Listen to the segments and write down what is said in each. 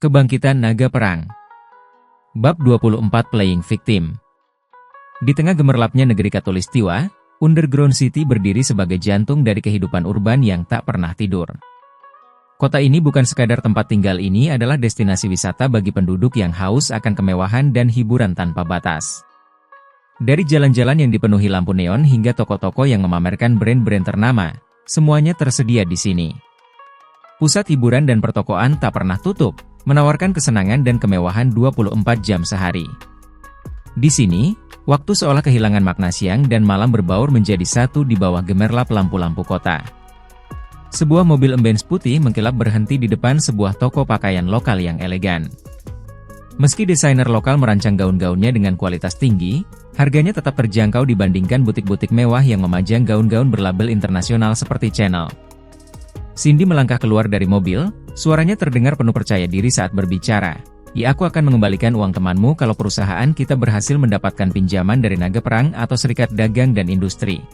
Kebangkitan Naga Perang. Bab 24 Playing Victim. Di tengah gemerlapnya negeri Khatulistiwa, Underground City berdiri sebagai jantung dari kehidupan urban yang tak pernah tidur. Kota ini bukan sekadar tempat tinggal, ini adalah destinasi wisata bagi penduduk yang haus akan kemewahan dan hiburan tanpa batas. Dari jalan-jalan yang dipenuhi lampu neon hingga toko-toko yang memamerkan brand-brand ternama, semuanya tersedia di sini. Pusat hiburan dan pertokoan tak pernah tutup, menawarkan kesenangan dan kemewahan 24 jam sehari. Di sini, waktu seolah kehilangan makna, siang dan malam berbaur menjadi satu di bawah gemerlap lampu-lampu kota. Sebuah mobil Benz putih mengkilap berhenti di depan sebuah toko pakaian lokal yang elegan. Meski desainer lokal merancang gaun-gaunnya dengan kualitas tinggi, harganya tetap terjangkau dibandingkan butik-butik mewah yang memajang gaun-gaun berlabel internasional seperti Chanel. Cindy melangkah keluar dari mobil, suaranya terdengar penuh percaya diri saat berbicara. Aku akan mengembalikan uang temanmu kalau perusahaan kita berhasil mendapatkan pinjaman dari Naga Perang atau Serikat Dagang dan Industri.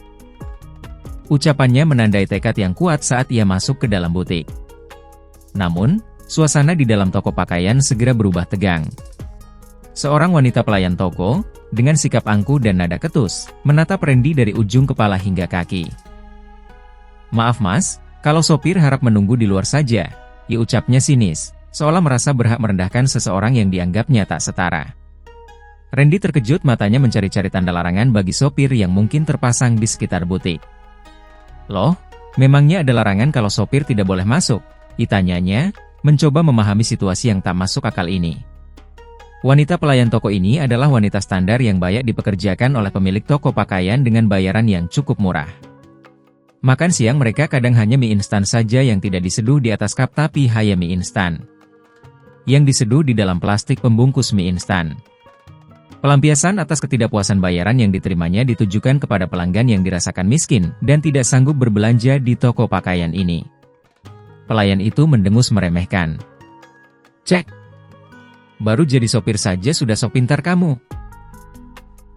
Ucapannya menandai tekad yang kuat saat ia masuk ke dalam butik. Namun, suasana di dalam toko pakaian segera berubah tegang. Seorang wanita pelayan toko, dengan sikap angkuh dan nada ketus, menatap Randy dari ujung kepala hingga kaki. "Maaf mas, kalau sopir harap menunggu di luar saja," ia ucapnya sinis, seolah merasa berhak merendahkan seseorang yang dianggapnya tak setara. Randy terkejut, matanya mencari-cari tanda larangan bagi sopir yang mungkin terpasang di sekitar butik. "Loh, memangnya ada larangan kalau sopir tidak boleh masuk?" tanyanya, mencoba memahami situasi yang tak masuk akal ini. Wanita pelayan toko ini adalah wanita standar yang banyak dipekerjakan oleh pemilik toko pakaian dengan bayaran yang cukup murah. Makan siang mereka kadang hanya mie instan saja yang tidak diseduh di atas cup, tapi hanya mie instan yang diseduh di dalam plastik pembungkus mie instan. Pelampiasan atas ketidakpuasan bayaran yang diterimanya ditujukan kepada pelanggan yang dirasakan miskin dan tidak sanggup berbelanja di toko pakaian ini. Pelayan itu mendengus meremehkan. "Cek, baru jadi sopir saja sudah sok pintar kamu."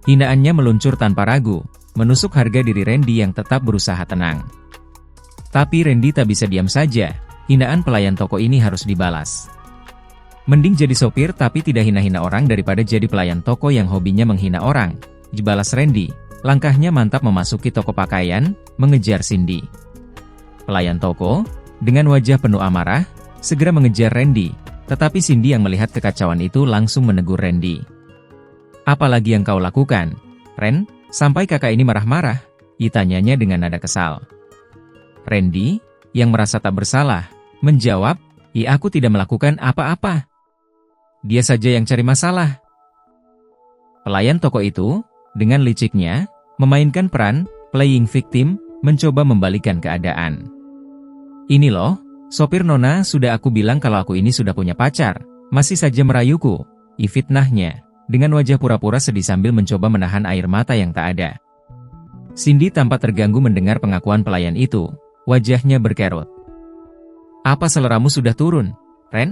Hinaannya meluncur tanpa ragu, menusuk harga diri Randy yang tetap berusaha tenang. Tapi Randy tak bisa diam saja, hinaan pelayan toko ini harus dibalas. "Mending jadi sopir tapi tidak hina-hina orang daripada jadi pelayan toko yang hobinya menghina orang," balas Randy. Langkahnya mantap memasuki toko pakaian, mengejar Cindy. Pelayan toko, dengan wajah penuh amarah, segera mengejar Randy, tetapi Cindy yang melihat kekacauan itu langsung menegur Randy. "Apa lagi yang kau lakukan, Ren? Sampai kakak ini marah-marah?" tanyanya dengan nada kesal. Randy, yang merasa tak bersalah, menjawab, "Aku tidak melakukan apa-apa. Dia saja yang cari masalah." Pelayan toko itu, dengan liciknya, memainkan peran playing victim, mencoba membalikan keadaan. "Ini loh, sopir Nona, sudah aku bilang kalau aku ini sudah punya pacar, masih saja merayuku," fitnahnya, dengan wajah pura-pura sedih sambil mencoba menahan air mata yang tak ada. Cindy tampak terganggu mendengar pengakuan pelayan itu, wajahnya berkerut. "Apa seleramu sudah turun, Ren?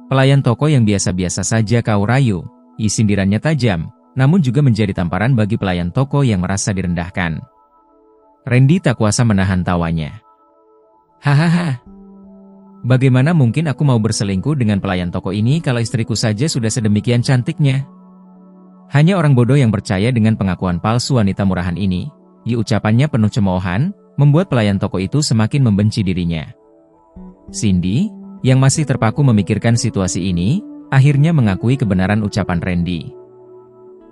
Pelayan toko yang biasa-biasa saja kau rayu," sindirannya tajam, namun juga menjadi tamparan bagi pelayan toko yang merasa direndahkan. Randy tak kuasa menahan tawanya. "Hahaha. Bagaimana mungkin aku mau berselingkuh dengan pelayan toko ini kalau istriku saja sudah sedemikian cantiknya? Hanya orang bodoh yang percaya dengan pengakuan palsu wanita murahan ini," ucapannya penuh cemoohan, membuat pelayan toko itu semakin membenci dirinya. Cindy, yang masih terpaku memikirkan situasi ini, akhirnya mengakui kebenaran ucapan Randy.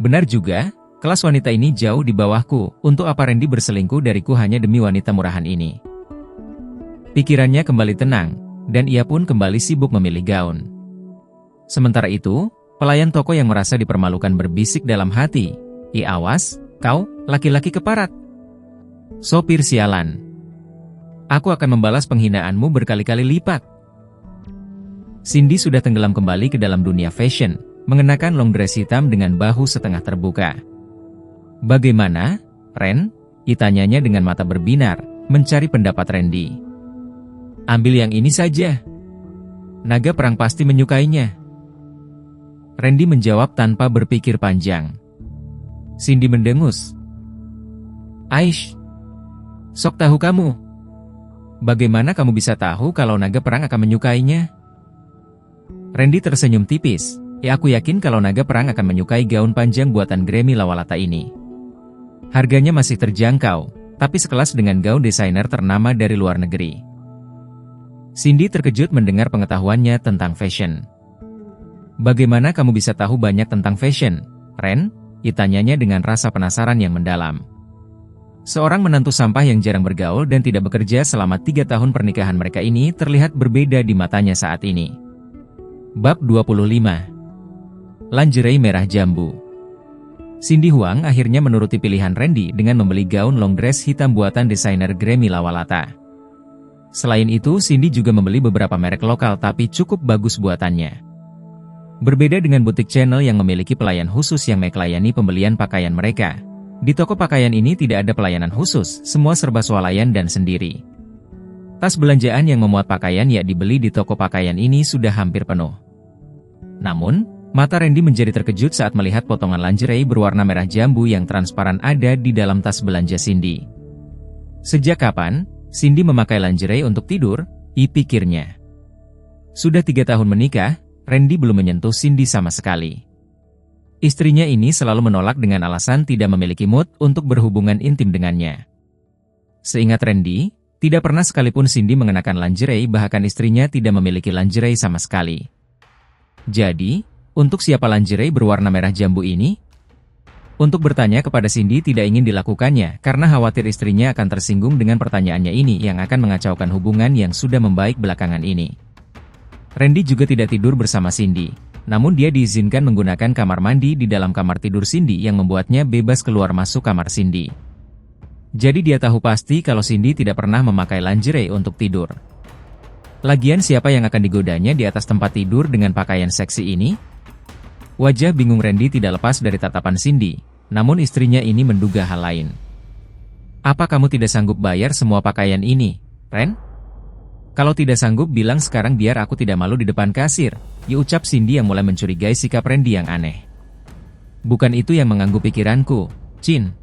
"Benar juga, kelas wanita ini jauh di bawahku, untuk apa Randy berselingkuh dariku hanya demi wanita murahan ini?" Pikirannya kembali tenang, dan ia pun kembali sibuk memilih gaun. Sementara itu, pelayan toko yang merasa dipermalukan berbisik dalam hati, "Awas, kau, laki-laki keparat. Sopir sialan. Aku akan membalas penghinaanmu berkali-kali lipat." Cindy sudah tenggelam kembali ke dalam dunia fashion, mengenakan long dress hitam dengan bahu setengah terbuka. "Bagaimana, Ren?" tanyanya dengan mata berbinar, mencari pendapat Randy. "Ambil yang ini saja. Naga Perang pasti menyukainya." Randy menjawab tanpa berpikir panjang. Cindy mendengus. "Aish, sok tahu kamu. Bagaimana kamu bisa tahu kalau Naga Perang akan menyukainya?" Randy tersenyum tipis. Aku yakin kalau naga perang akan menyukai gaun panjang buatan Grammy Lawalata ini. Harganya masih terjangkau, tapi sekelas dengan gaun desainer ternama dari luar negeri. Cindy terkejut mendengar pengetahuannya tentang fashion. Bagaimana kamu bisa tahu banyak tentang fashion, Ren? Ditanyanya dengan rasa penasaran yang mendalam. Seorang menantu sampah yang jarang bergaul dan tidak bekerja selama 3 tahun pernikahan mereka ini terlihat berbeda di matanya saat ini. Bab 25. Lingerie merah jambu. Cindy Huang akhirnya menuruti pilihan Randy dengan membeli gaun long dress hitam buatan desainer Grammy Lawalata. Selain itu, Cindy juga membeli beberapa merek lokal tapi cukup bagus buatannya. Berbeda dengan butik channel yang memiliki pelayan khusus yang melayani pembelian pakaian mereka. Di toko pakaian ini tidak ada pelayanan khusus, semua serba swalayan dan sendiri. Tas belanjaan yang memuat pakaian yang dibeli di toko pakaian ini sudah hampir penuh. Namun, mata Randy menjadi terkejut saat melihat potongan lingerie berwarna merah jambu yang transparan ada di dalam tas belanja Cindy. Sejak kapan Cindy memakai lingerie untuk tidur? Pikirnya. Sudah 3 tahun menikah, Randy belum menyentuh Cindy sama sekali. Istrinya ini selalu menolak dengan alasan tidak memiliki mood untuk berhubungan intim dengannya. Seingat Randy, tidak pernah sekalipun Cindy mengenakan lingerie, bahkan istrinya tidak memiliki lingerie sama sekali. Jadi, untuk siapa lingerie berwarna merah jambu ini? Untuk bertanya kepada Cindy tidak ingin dilakukannya karena khawatir istrinya akan tersinggung dengan pertanyaannya ini yang akan mengacaukan hubungan yang sudah membaik belakangan ini. Randy juga tidak tidur bersama Cindy, namun dia diizinkan menggunakan kamar mandi di dalam kamar tidur Cindy yang membuatnya bebas keluar masuk kamar Cindy. Jadi dia tahu pasti kalau Cindy tidak pernah memakai lingerie untuk tidur. Lagian siapa yang akan digodanya di atas tempat tidur dengan pakaian seksi ini? Wajah bingung Randy tidak lepas dari tatapan Cindy, namun istrinya ini menduga hal lain. Apa kamu tidak sanggup bayar semua pakaian ini, Ren? Kalau tidak sanggup bilang sekarang biar aku tidak malu di depan kasir, ucap Cindy yang mulai mencurigai sikap Randy yang aneh. Bukan itu yang mengganggu pikiranku, Chin.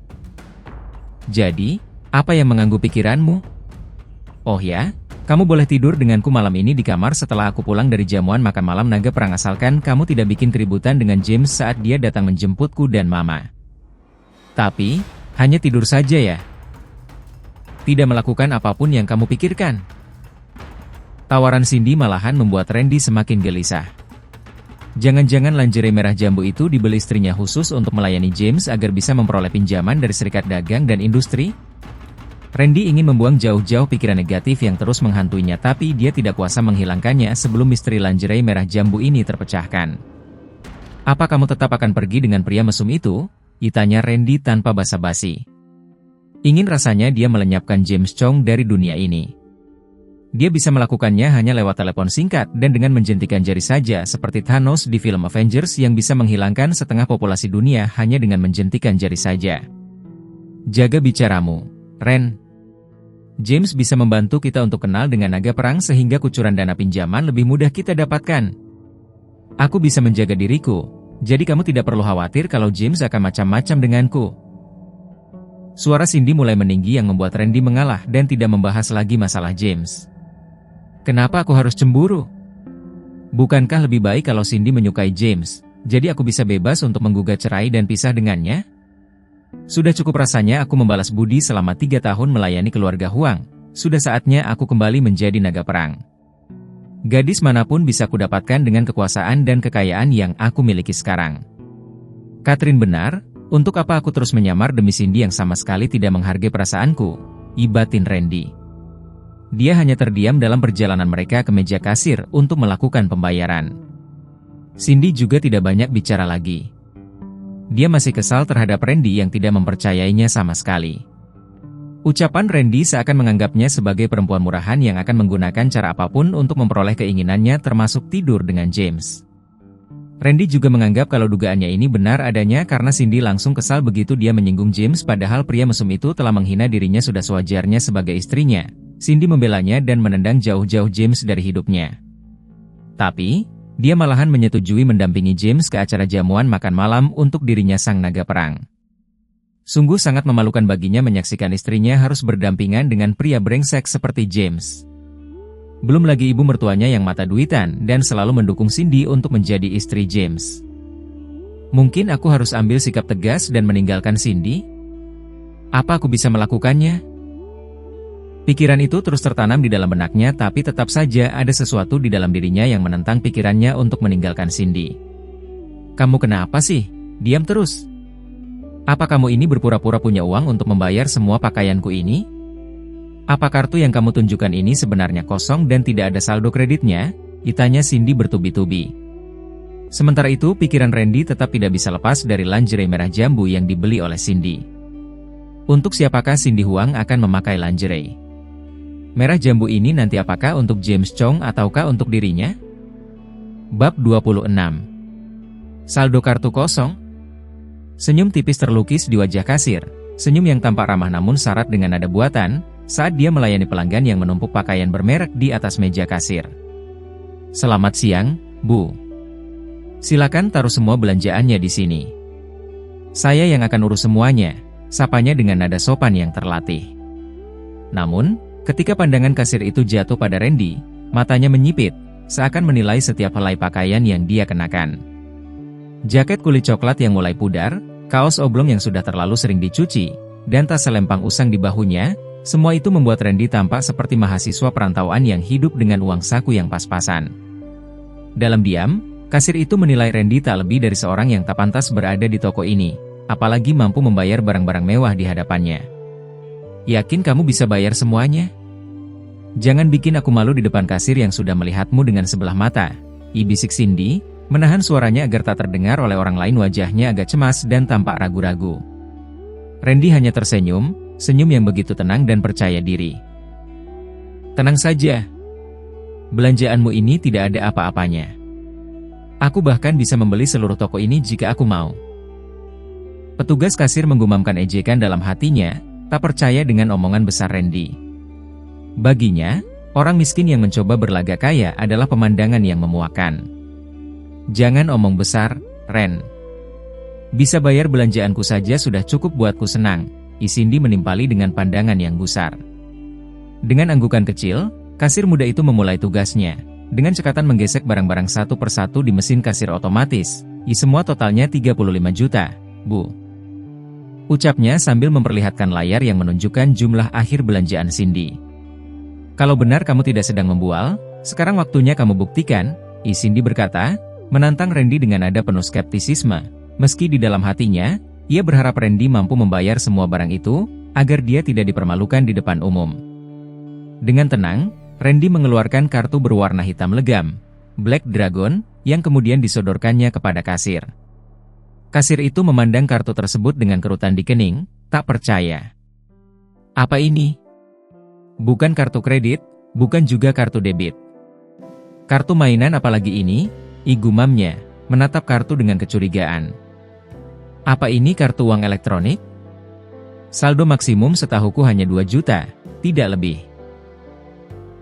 Jadi, apa yang mengganggu pikiranmu? Oh ya, kamu boleh tidur denganku malam ini di kamar setelah aku pulang dari jamuan makan malam naga perang asalkan kamu tidak bikin keributan dengan James saat dia datang menjemputku dan Mama. Tapi, hanya tidur saja ya. Tidak melakukan apapun yang kamu pikirkan. Tawaran Cindy malahan membuat Randy semakin gelisah. Jangan-jangan lingerie merah jambu itu dibeli istrinya khusus untuk melayani James agar bisa memperoleh pinjaman dari Serikat Dagang dan Industri? Randy ingin membuang jauh-jauh pikiran negatif yang terus menghantuinya tapi dia tidak kuasa menghilangkannya sebelum misteri lingerie merah jambu ini terpecahkan. Apa kamu tetap akan pergi dengan pria mesum itu? Tanya Randy tanpa basa-basi. Ingin rasanya dia melenyapkan James Chong dari dunia ini. Dia bisa melakukannya hanya lewat telepon singkat dan dengan menjentikan jari saja seperti Thanos di film Avengers yang bisa menghilangkan setengah populasi dunia hanya dengan menjentikan jari saja. Jaga bicaramu, Ren. James bisa membantu kita untuk kenal dengan naga perang sehingga kucuran dana pinjaman lebih mudah kita dapatkan. Aku bisa menjaga diriku, jadi kamu tidak perlu khawatir kalau James akan macam-macam denganku. Suara Cindy mulai meninggi yang membuat Randy mengalah dan tidak membahas lagi masalah James. Kenapa aku harus cemburu? Bukankah lebih baik kalau Cindy menyukai James, jadi aku bisa bebas untuk menggugat cerai dan pisah dengannya? Sudah cukup rasanya aku membalas budi selama 3 tahun melayani keluarga Huang. Sudah saatnya aku kembali menjadi naga perang. Gadis manapun bisa kudapatkan dengan kekuasaan dan kekayaan yang aku miliki sekarang. Catherine benar, untuk apa aku terus menyamar demi Cindy yang sama sekali tidak menghargai perasaanku? Batin Randy. Dia hanya terdiam dalam perjalanan mereka ke meja kasir untuk melakukan pembayaran. Cindy juga tidak banyak bicara lagi. Dia masih kesal terhadap Randy yang tidak mempercayainya sama sekali. Ucapan Randy seakan menganggapnya sebagai perempuan murahan yang akan menggunakan cara apapun untuk memperoleh keinginannya termasuk tidur dengan James. Randy juga menganggap kalau dugaannya ini benar adanya karena Cindy langsung kesal begitu dia menyinggung James padahal pria mesum itu telah menghina dirinya sudah sewajarnya sebagai istrinya. Cindy membelanya dan menendang jauh-jauh James dari hidupnya. Tapi, dia malahan menyetujui mendampingi James ke acara jamuan makan malam untuk dirinya sang naga perang. Sungguh sangat memalukan baginya menyaksikan istrinya harus berdampingan dengan pria brengsek seperti James. Belum lagi ibu mertuanya yang mata duitan dan selalu mendukung Cindy untuk menjadi istri James. Mungkin aku harus ambil sikap tegas dan meninggalkan Cindy? Apa aku bisa melakukannya? Pikiran itu terus tertanam di dalam benaknya, tapi tetap saja ada sesuatu di dalam dirinya yang menentang pikirannya untuk meninggalkan Cindy. Kamu kenapa sih? Diam terus. Apa kamu ini berpura-pura punya uang untuk membayar semua pakaianku ini? Apa kartu yang kamu tunjukkan ini sebenarnya kosong dan tidak ada saldo kreditnya? Tanya Cindy bertubi-tubi. Sementara itu, pikiran Randy tetap tidak bisa lepas dari lingerie merah jambu yang dibeli oleh Cindy. Untuk siapakah Cindy Huang akan memakai lingerie merah jambu ini nanti, apakah untuk James Chong ataukah untuk dirinya? Bab 26. Saldo kartu kosong. Senyum tipis terlukis di wajah kasir, senyum yang tampak ramah namun syarat dengan nada buatan, saat dia melayani pelanggan yang menumpuk pakaian bermerek di atas meja kasir. Selamat siang, Bu. Silakan taruh semua belanjaannya di sini. Saya yang akan urus semuanya, sapanya dengan nada sopan yang terlatih. Namun, ketika pandangan kasir itu jatuh pada Randy, matanya menyipit, seakan menilai setiap helai pakaian yang dia kenakan. Jaket kulit coklat yang mulai pudar, kaos oblong yang sudah terlalu sering dicuci, dan tas selempang usang di bahunya, semua itu membuat Randy tampak seperti mahasiswa perantauan yang hidup dengan uang saku yang pas-pasan. Dalam diam, kasir itu menilai Randy tak lebih dari seorang yang tak pantas berada di toko ini, apalagi mampu membayar barang-barang mewah di hadapannya. Yakin kamu bisa bayar semuanya? Jangan bikin aku malu di depan kasir yang sudah melihatmu dengan sebelah mata, bisik Cindy, menahan suaranya agar tak terdengar oleh orang lain. Wajahnya agak cemas dan tampak ragu-ragu. Randy hanya tersenyum, senyum yang begitu tenang dan percaya diri. Tenang saja. Belanjaanmu ini tidak ada apa-apanya. Aku bahkan bisa membeli seluruh toko ini jika aku mau. Petugas kasir menggumamkan ejekan dalam hatinya, tak percaya dengan omongan besar Randy. Baginya, orang miskin yang mencoba berlagak kaya adalah pemandangan yang memuakkan. Jangan omong besar, Ren. Bisa bayar belanjaanku saja sudah cukup buatku senang, Cindy menimpali dengan pandangan yang gusar. Dengan anggukan kecil, kasir muda itu memulai tugasnya. Dengan cekatan menggesek barang-barang satu persatu di mesin kasir otomatis. Semua totalnya 35 juta, Bu. Ucapnya sambil memperlihatkan layar yang menunjukkan jumlah akhir belanjaan Cindy. Kalau benar kamu tidak sedang membual, sekarang waktunya kamu buktikan, Cindy berkata, menantang Randy dengan nada penuh skeptisisme. Meski di dalam hatinya, ia berharap Randy mampu membayar semua barang itu, agar dia tidak dipermalukan di depan umum. Dengan tenang, Randy mengeluarkan kartu berwarna hitam legam, Black Dragon, yang kemudian disodorkannya kepada kasir. Kasir itu memandang kartu tersebut dengan kerutan di kening, tak percaya. Apa ini? Bukan kartu kredit, bukan juga kartu debit. Kartu mainan apalagi ini? Gumamnya, menatap kartu dengan kecurigaan. Apa ini kartu uang elektronik? Saldo maksimum setahuku hanya 2 juta, tidak lebih.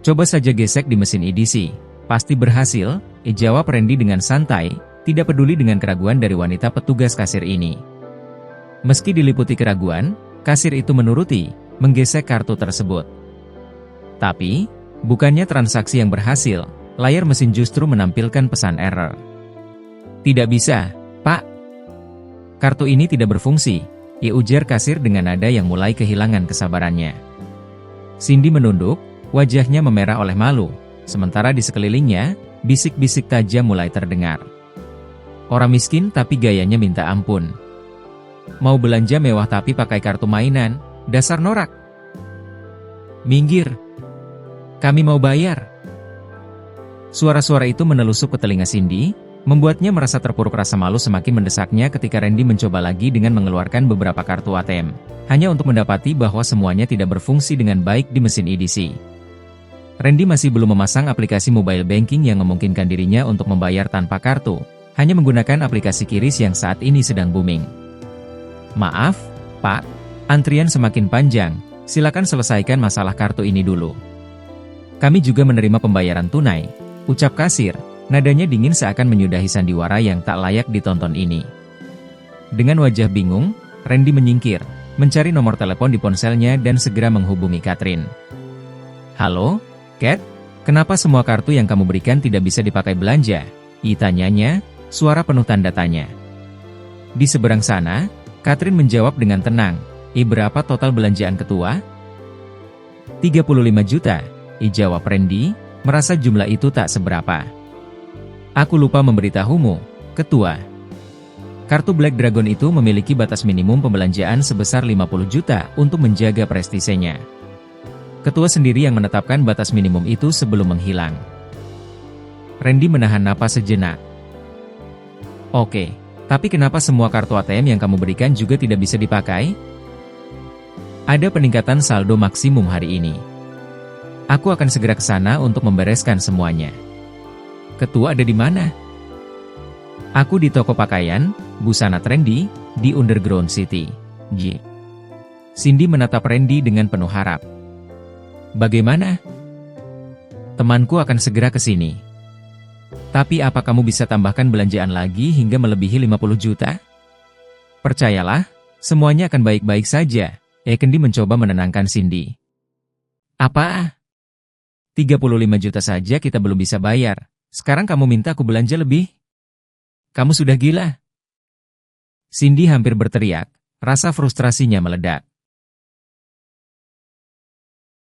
Coba saja gesek di mesin edisi, pasti berhasil, jawab Randy dengan santai, tidak peduli dengan keraguan dari wanita petugas kasir ini. Meski diliputi keraguan, kasir itu menuruti, menggesek kartu tersebut. Tapi, bukannya transaksi yang berhasil, layar mesin justru menampilkan pesan error. Tidak bisa, Pak. Kartu ini tidak berfungsi, ujar kasir dengan nada yang mulai kehilangan kesabarannya. Cindy menunduk, wajahnya memerah oleh malu, sementara di sekelilingnya, bisik-bisik tajam mulai terdengar. Orang miskin tapi gayanya minta ampun. Mau belanja mewah tapi pakai kartu mainan, dasar norak. Minggir. Kami mau bayar. Suara-suara itu menelusup ke telinga Cindy, membuatnya merasa terpuruk. Rasa malu semakin mendesaknya ketika Randy mencoba lagi dengan mengeluarkan beberapa kartu ATM, hanya untuk mendapati bahwa semuanya tidak berfungsi dengan baik di mesin edisi. Randy masih belum memasang aplikasi mobile banking yang memungkinkan dirinya untuk membayar tanpa kartu, hanya menggunakan aplikasi QRIS yang saat ini sedang booming. Maaf, Pak, antrian semakin panjang, silakan selesaikan masalah kartu ini dulu. Kami juga menerima pembayaran tunai, ucap kasir, nadanya dingin seakan menyudahi sandiwara yang tak layak ditonton ini. Dengan wajah bingung, Randy menyingkir, mencari nomor telepon di ponselnya dan segera menghubungi Catherine. Halo, Cat? Kenapa semua kartu yang kamu berikan tidak bisa dipakai belanja? Tanyanya, suara penuh tanda tanya. Di seberang sana, Catherine menjawab dengan tenang. Berapa total belanjaan ketua? 35 juta, jawab Randy, merasa jumlah itu tak seberapa. Aku lupa memberitahumu, ketua. Kartu Black Dragon itu memiliki batas minimum pembelanjaan sebesar 50 juta untuk menjaga prestisenya. Ketua sendiri yang menetapkan batas minimum itu sebelum menghilang. Randy menahan napas sejenak. Oke, tapi kenapa semua kartu ATM yang kamu berikan juga tidak bisa dipakai? Ada peningkatan saldo maksimum hari ini. Aku akan segera ke sana untuk membereskan semuanya. Ketua ada di mana? Aku di toko pakaian, busana trendy, di Underground City. Cindy menatap Randy dengan penuh harap. Bagaimana? Temanku akan segera ke sini. Tapi apa kamu bisa tambahkan belanjaan lagi hingga melebihi 50 juta? Percayalah, semuanya akan baik-baik saja. Candy mencoba menenangkan Cindy. Apa? 35 juta saja kita belum bisa bayar. Sekarang kamu minta aku belanja lebih? Kamu sudah gila? Cindy hampir berteriak, rasa frustrasinya meledak.